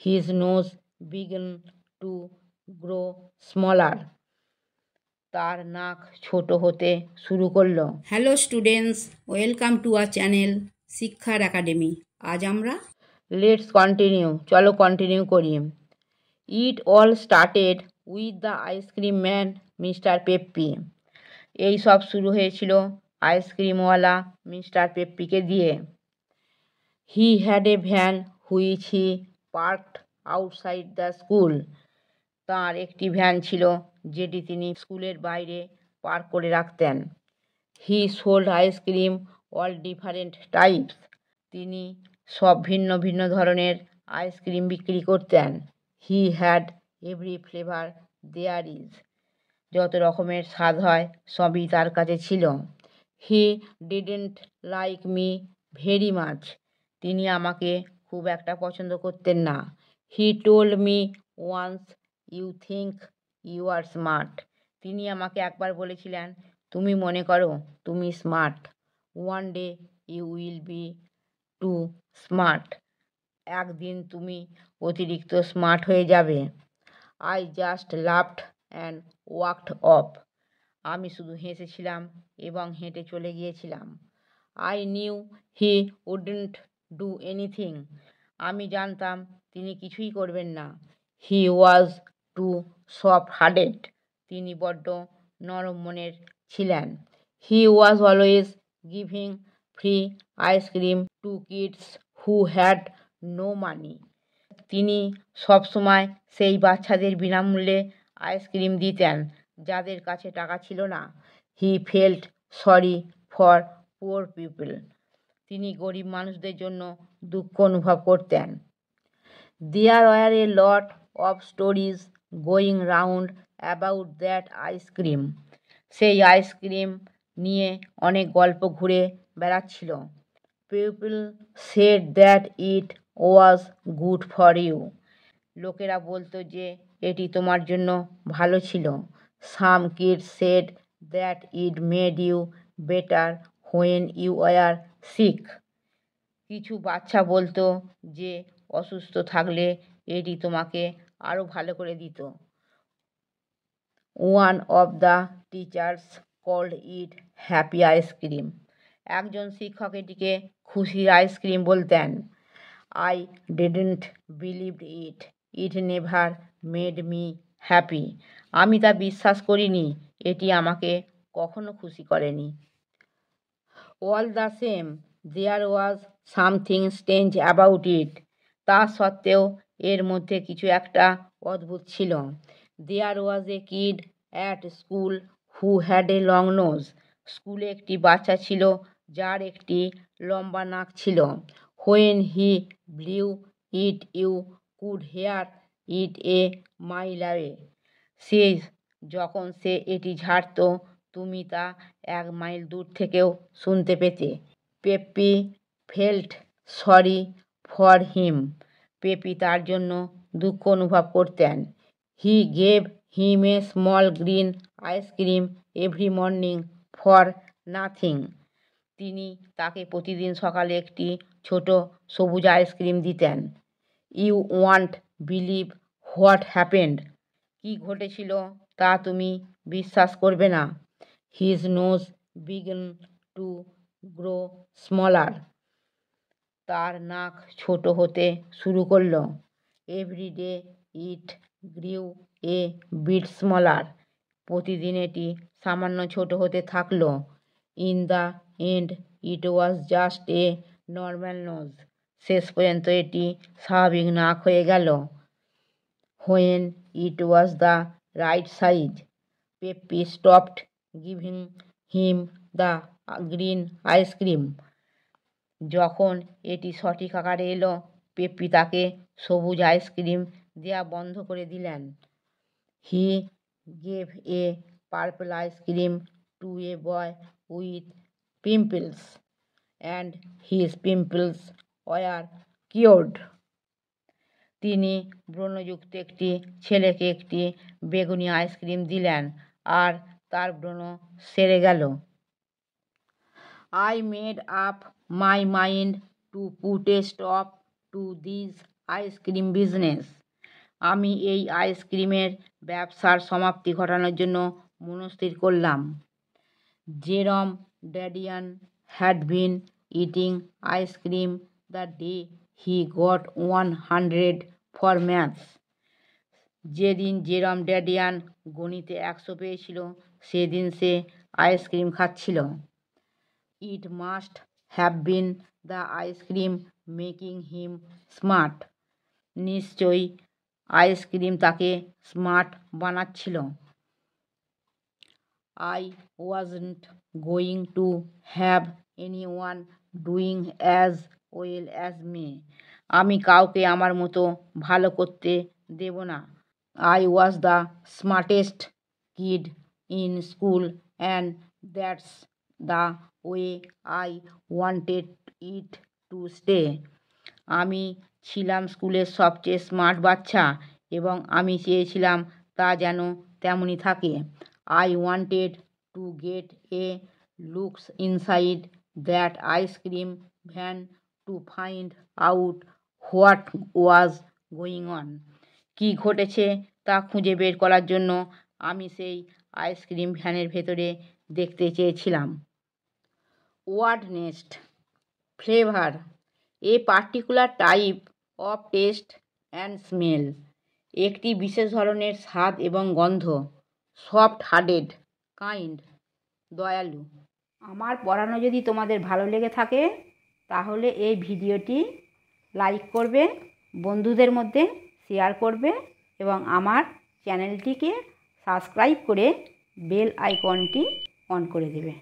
His nose began to grow smaller. তার নাক ছোট হতে শুরু করলো। Hello students, welcome to our channel শিক্ষার একাডেমি। আজ আমরা লেটস কন্টিনিউ, চলো কন্টিনিউ করি। It all started with the ice cream man mister Peppy. এই সব শুরু হয়েছিল আইসক্রিমওয়ালা মিস্টার পেপ্পিকে দিয়ে। He had a van which he parked outside the school. তাঁর একটি ভ্যান ছিল যেটি তিনি স্কুলের বাইরে পার্ক করে রাখতেন। He sold ice cream all different types. তিনি সব ভিন্ন ভিন্ন ধরনের আইসক্রিম বিক্রি করতেন। He had every flavour there is. যত রকমের স্বাদ হয় সবই তার কাছে ছিল। He didn't like me very much. তিনি আমাকে খুব একটা পছন্দ করতেন না। He told me once you think you are smart. তিনি আমাকে একবার বলেছিলেন, তুমি মনে করো তুমি smart. One day you will be too smart. একদিন তুমি অতিরিক্ত স্মার্ট হয়ে যাবে। I just laughed and walked off. আমি শুধু হেসেছিলাম এবং হেঁটে চলে গিয়েছিলাম। I knew he wouldn't do anything. আমি জানতাম তিনি কিছুই করবেন না। He was too soft hearted. তিনি বড্ড নরম মনের ছিলেন। He was always giving free ice cream to kids who had no money. তিনি সবসময় সেই বাচ্চাদের বিনামূল্যে আইসক্রিম দিতেন যাদের কাছে টাকা ছিল না। He felt sorry for poor people. তিনি গরিব মানুষদের জন্য দুঃখ অনুভব করতেন। There were a lot of stories going round about that ice cream. সেই আইসক্রিম নিয়ে অনেক গল্প ঘুরে বেড়াচ্ছিল। People said that it was good for you. লোকেরা বলতো যে এটি তোমার জন্য ভালো ছিল। Some kids said that it made you better when you were sick. কিছু বাচ্চা বলতো যে অসুস্থ থাকলে এটি তোমাকে আরও ভালো করে দিত। One of the teachers called it happy ice cream. একজন শিক্ষক এটিকে খুশির আইসক্রিম বলতেন। I didn't believe it. It never made me happy. আমি তা বিশ্বাস করিনি। এটি আমাকে কখনো খুশি করেনি। All the same there was something strange about it. তা সত্ত্বেও এর মধ্যে কিছু একটা অদ্ভুত ছিল। There was a kid at school who had a long nose. স্কুলে একটি বাচ্চা ছিল যার একটি লম্বা নাক ছিল। When he blew it you could hear it a mile away. যখন সে এটি ঝাড়ত তুমি তা 1 মাইল দূর থেকেও শুনতে পেতে। Peppy felt sorry for him. Peppy তার জন্য দুঃখ অনুভব করতেন। He gave him a small green ice cream every morning for nothing. তিনি তাকে প্রতিদিন সকালে একটি ছোট সবুজ আইসক্রিম দিতেন। You won't believe what happened. কি ঘটেছিল তা তুমি বিশ্বাস করবে না। His nose began to grow smaller. তার নাক ছোট হতে শুরু করলো। Every day it grew a bit smaller. প্রতিদিন এটি সামান্য ছোট হতে থাকলো। In the end it was just a normal nose. শেষ পর্যন্ত এটি স্বাভাবিক নাক হয়ে গেল। When it was the right size Peppy stopped giving him the green ice cream. যখন এটি সঠিক আকারে এলো পেপ্পি তাকে সবুজ আইসক্রিম দেয়া বন্ধ করে দিলেন। He gave a purple ice cream to a boy with pimples and his pimples were cured. তিনি ব্রণযুক্ত একটি ছেলেকে একটি বেগুনি আইসক্রিম দিলেন আর তার ব্রণ সেরে গেল। I made up my mind to put a stop to these ice cream business. আমি এই আইসক্রিমের ব্যবসার সমাপ্তি ঘটানোর জন্য মনস্থির করলাম। Jerome Dadian had been eating ice cream the day he got 100 for maths. যেদিন জেরম ড্যাডিয়ান গণিতে 100 পেয়েছিল সেদিন সে আইসক্রিম খাচ্ছিল। It must have been the ice cream making him smart. নিশ্চয়ই আইসক্রিম তাকে smart বানাচ্ছিল। I wasn't going to have anyone doing as well as me. আমি কাউকে আমার মতো ভালো করতে দেব না। I was the smartest kid in school and that's the way I wanted it to stay. আমি ছিলাম স্কুলের সবচেয়ে স্মার্ট বাচ্চা এবং আমি চেয়েছিলাম তা যেন তেমনই থাকে। I wanted to get a looks inside that ice cream van to find out what was going on. কি ঘটেছে তা খুঁজে বের করার জন্য আমি সেই আইসক্রিম ভ্যানের ভেতরে দেখতে চেয়েছিলাম। What next? Flavor. A particular type of taste and smell. একটি বিশেষ ধরনের স্বাদ এবং গন্ধ। সফট হার্টেড, কাইন্ড, দয়ালু। আমার পড়ানো যদি তোমাদের ভালো লেগে থাকে তাহলে এই ভিডিওটি লাইক করবে, বন্ধুদের মধ্যে শেয়ার করবে এবং আমার চ্যানেলটিকে সাবস্ক্রাইব করে বেল আইকনটি অন করে দেবে।